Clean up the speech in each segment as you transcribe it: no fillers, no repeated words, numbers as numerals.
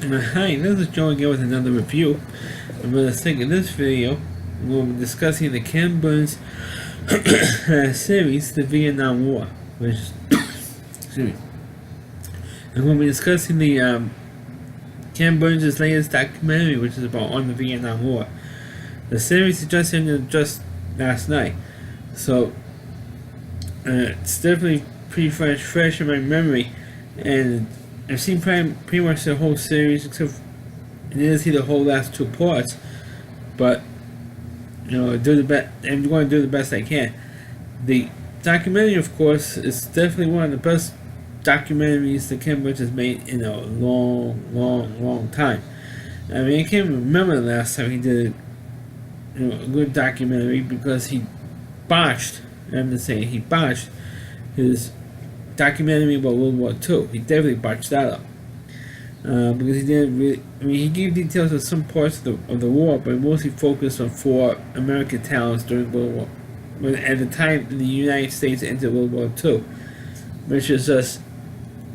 Hi, this is Joe again with another review. I'm going to think in this video, we'll be discussing the Ken Burns series, The Vietnam War. Which, excuse me. And we'll be discussing the Ken Burns' latest documentary, which is about on the Vietnam War. The series is just ended just last night, so it's definitely pretty fresh in my memory, and I've seen pretty much the whole series, except I didn't see the whole last two parts. But do the best. I'm going to do the best I can. The documentary, of course, is definitely one of the best documentaries that Ken Burns has made in a long time. I mean, I can't remember the last time he did a good documentary, because he botched. I'm just saying, he botched his documentary about World War II. He definitely botched that up, because he didn't really. I mean, he gave details of some parts of the war, but mostly focused on 4 American towns during World War. At the time, the United States entered World War II, which is just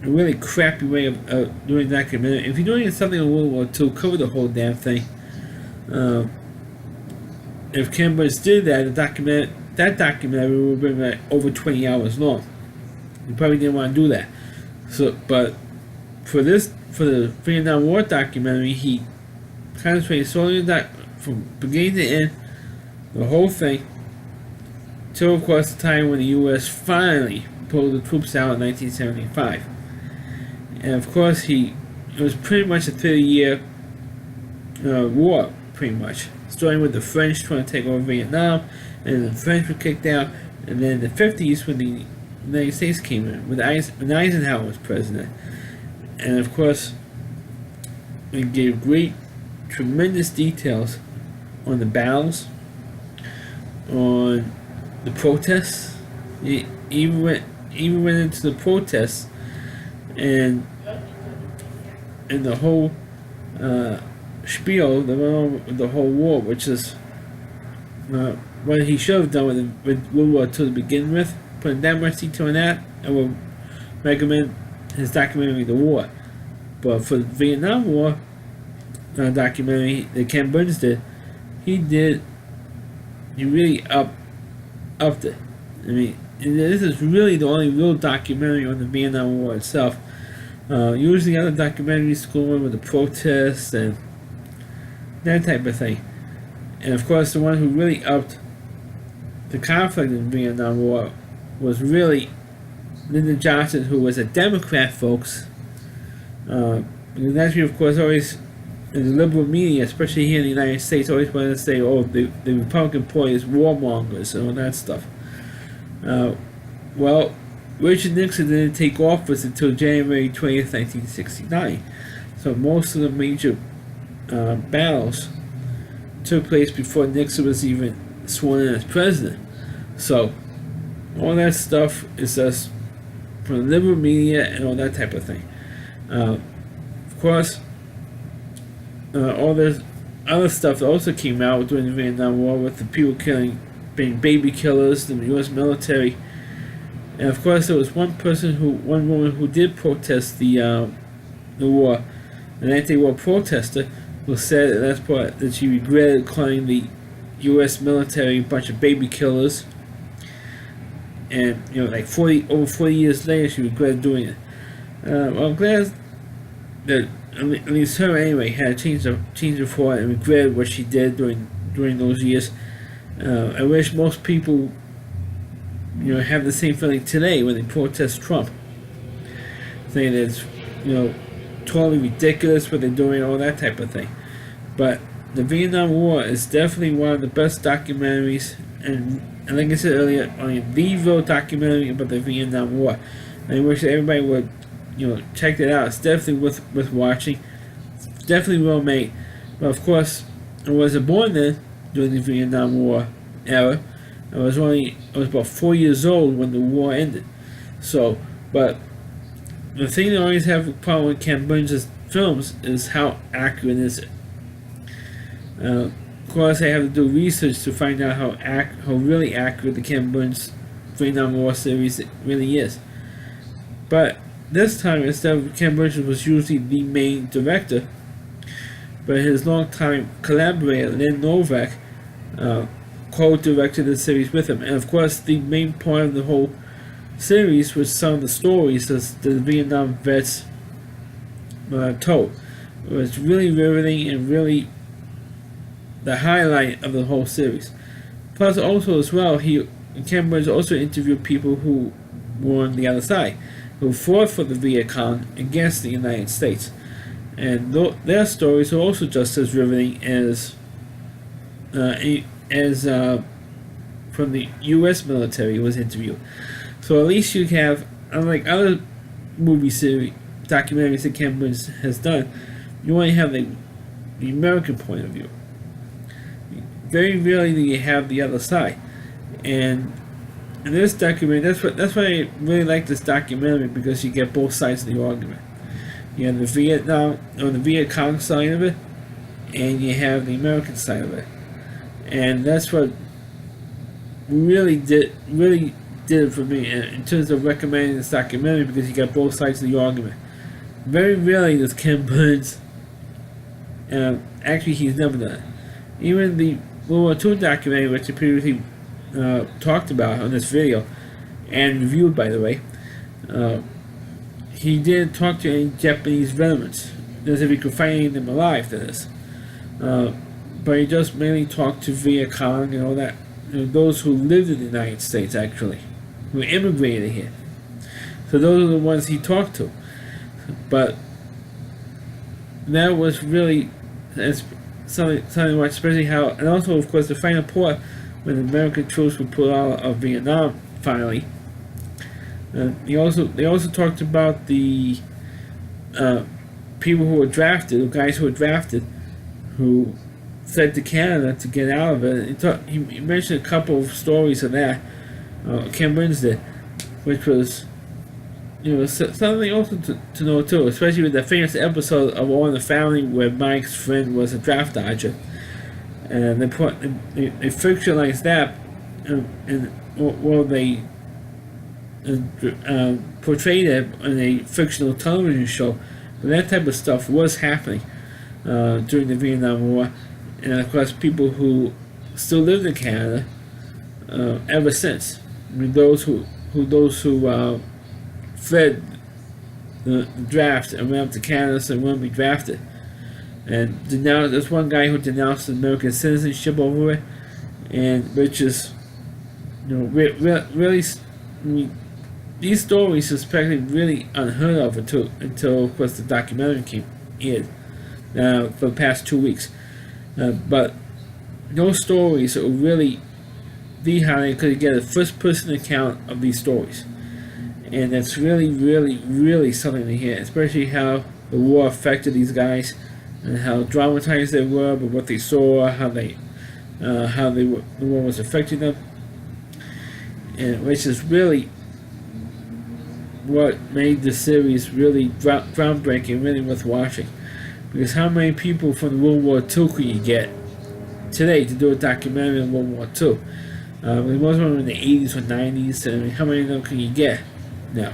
a really crappy way of doing that documentary. If you're doing something on World War II, cover the whole damn thing. If Ken Burns did that, that documentary would have been like over 20 hours long. He probably didn't want to do that. But for the Vietnam War documentary, he concentrated solely on that from beginning to end, the whole thing, till of course the time when the U.S. finally pulled the troops out in 1975. And of course it was pretty much a 30-year war, pretty much. Starting with the French trying to take over Vietnam, and the French were kicked out, and then in the 50s when the United States came in, when Eisenhower was president. And of course, it gave tremendous details on the battles, on the protests. It even went into the protests and the whole spiel, the whole war, which is what he should have done with World War II to begin with. Putting that much detail in that, I would recommend his documentary, The War. But for the Vietnam War documentary that Ken Burns did, he really upped it. I mean, this is really the only real documentary on the Vietnam War itself. Usually other documentaries go on with the protests and that type of thing. And of course, the one who really upped the conflict in the Vietnam War was really Lyndon Johnson, who was a Democrat, folks. Because actually, of course, always in the liberal media, especially here in the United States, always wanted to say, "Oh, the Republican Party is warmongers," and all that stuff. Well, Richard Nixon didn't take office until January 20th, 1969. So most of the major battles took place before Nixon was even sworn in as president. So all that stuff is just from the liberal media and all that type of thing. Of course, all this other stuff that also came out during the Vietnam War, with the people being baby killers, the U.S. military. And of course, there was one woman who did protest the war, an anti-war protester, who said that she regretted calling the U.S. military a bunch of baby killers. And like over 40 years later, she regretted doing it. Well, I'm glad that at least her anyway had changed her for it and regretted what she did during those years. I wish most people have the same feeling today when they protest Trump, saying that it's totally ridiculous what they're doing, all that type of thing. But the Vietnam War is definitely one of the best documentaries, and like I said earlier, only the real documentary about the Vietnam War. And I wish everybody would check it out. It's definitely worth watching. It's definitely well made. But of course, I wasn't born then during the Vietnam War era. I was about 4 years old when the war ended. So, but the thing that I always have a problem with Ken Burns' films is how accurate is it. Of course, I have to do research to find out how really accurate the Ken Burns Vietnam War series really is. But this time, instead of Ken Burns was usually the main director, but his longtime collaborator Lynn Novak co-directed the series with him. And of course, the main part of the whole series was some of the stories that the Vietnam vets told. It was really riveting and really the highlight of the whole series. Plus, also as well, Ken Burns also interviewed people who were on the other side, who fought for the Viet Cong against the United States, and their stories are also just as riveting as from the U.S. military was interviewed. So at least you have, unlike other movie series, documentaries that Ken Burns has done, you only have the American point of view. Very rarely do you have the other side, and in this documentary, that's why I really like this documentary, because you get both sides of the argument. You have the Viet Cong side of it, and you have the American side of it, and that's what really did it for me in terms of recommending this documentary, because you got both sides of the argument. Very rarely does Ken Burns, actually he's never done it. Even the World War II documentary, which I previously talked about on this video, and reviewed by the way, he didn't talk to any Japanese veterans, as if he could find any of them alive, that is. But he just mainly talked to Viet Cong and all that, those who lived in the United States actually, who immigrated here. So those are the ones he talked to. But that was really something to watch, especially how, and also of course the final part when the American troops were pulled out of Vietnam finally. They also talked about the people who were drafted, the guys who were drafted, who fled to Canada to get out of it. He mentioned a couple of stories of that. Ken Burns did, which was, something also to know too, especially with the famous episode of All in the Family where Mike's friend was a draft dodger, and they fictionalized that, and they portrayed it in a fictional television show. But that type of stuff was happening during the Vietnam War, and of course people who still lived in Canada ever since. I mean, those who fled the draft and went up to Canada so they wouldn't be drafted, and there's one guy who denounced American citizenship over it, and which is, really, I mean, these stories is practically really unheard of until of course the documentary came in for the past 2 weeks. But those stories are really the how they could get a first-person account of these stories, and that's really, really, really something to hear, especially how the war affected these guys and how dramatized they were, but what they saw, how the war was affecting them, and which is really what made the series really groundbreaking, really worth watching. Because how many people from World War II could you get today to do a documentary on World War II? Most of them in the 80s or 90s, I mean, how many of them can you get now?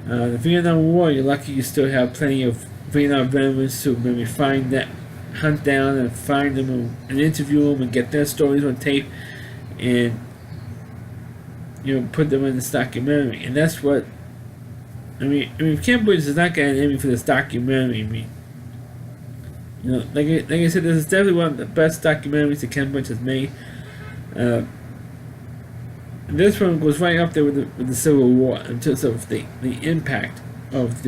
The Vietnam War, you're lucky you still have plenty of Vietnam veterans to maybe hunt down and find them and interview them and get their stories on tape and put them in this documentary. And that's what I mean, Ken Burns is not getting an Emmy for this documentary. I mean, like I said, this is definitely one of the best documentaries that Ken Burns has made. This one goes right up there with the Civil War in terms of the impact of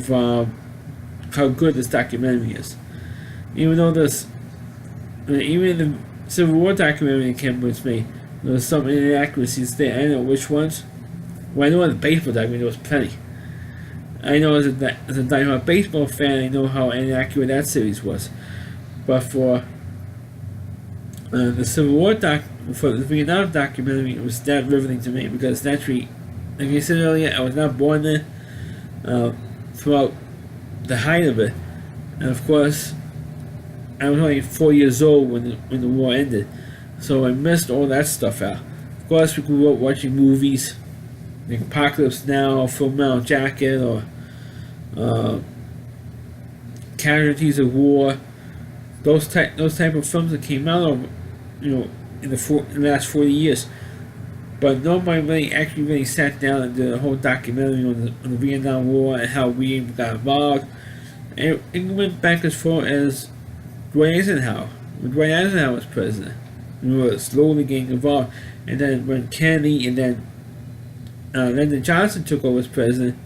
how good this documentary is. Even though even the Civil War documentary that Ken Burns made, there's some inaccuracies there. I don't know which ones. Well, I know in the baseball documentary there was plenty. I know as a diehard baseball fan, I know how inaccurate that series was. But for the Civil War for the Vietnam documentary, it was that riveting to me, because naturally, like I said earlier, I was not born there throughout the height of it, and of course, I was only 4 years old when the war ended, so I missed all that stuff out. Of course, we grew up watching movies like Apocalypse Now, or Full Metal Jacket, or Casualties of War, those type of films that came out over, in the last 40 years. But nobody really sat down and did a whole documentary on the Vietnam War and how we got involved. And it went back as far as Dwight Eisenhower. When Dwight Eisenhower was president, we were slowly getting involved. And then when Kennedy and then Lyndon Johnson took over as president,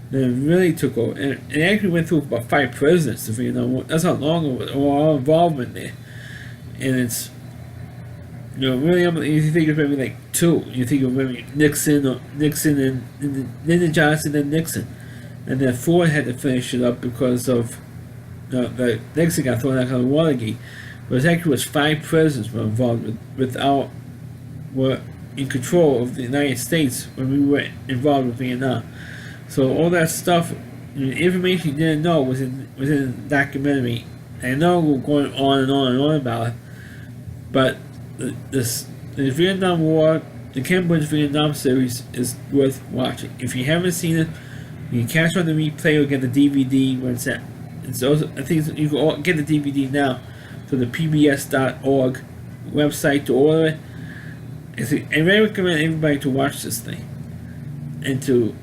then it really took over. And it actually went through about 5 presidents, the Vietnam War. That's how long it was, our involvement there. And it's, really, you think of maybe like 2. You think of maybe Nixon and Lyndon Johnson and Nixon. And then Ford had to finish it up because of the Nixon got thrown out of Watergate. But it actually was 5 presidents were involved were in control of the United States when we were involved with Vietnam. So all that stuff, information you didn't know was in the documentary. I know we're going on and on and on about it, but the Vietnam War, the Ken Burns Vietnam series is worth watching. If you haven't seen it, you can catch on the replay or get the DVD when it's at. It's also, I think you can get the DVD now from the PBS.org website to order it. I recommend everybody to watch this thing and to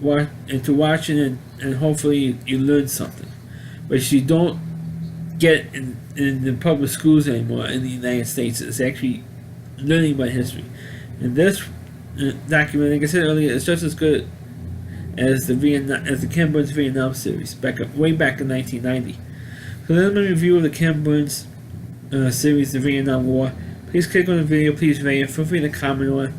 watch it and hopefully you learn something. But if you don't get in the public schools anymore in the United States, it's actually learning about history. And this document, like I said earlier, is just as good as the Ken Burns Vietnam series way back in 1990. So that's my review of the Ken Burns series, The Vietnam War. Please click on the video, please rate it, feel free to comment on it.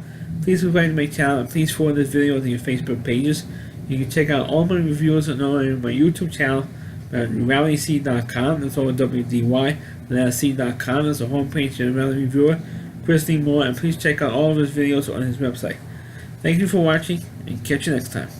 Please subscribe to my channel, and please forward this video to your Facebook pages. You can check out all my reviews on my YouTube channel at RallyC.com. That's all WDY. RallyC.com is the homepage of the Rally Reviewer, Christine Moore, and please check out all of his videos on his website. Thank you for watching, and catch you next time.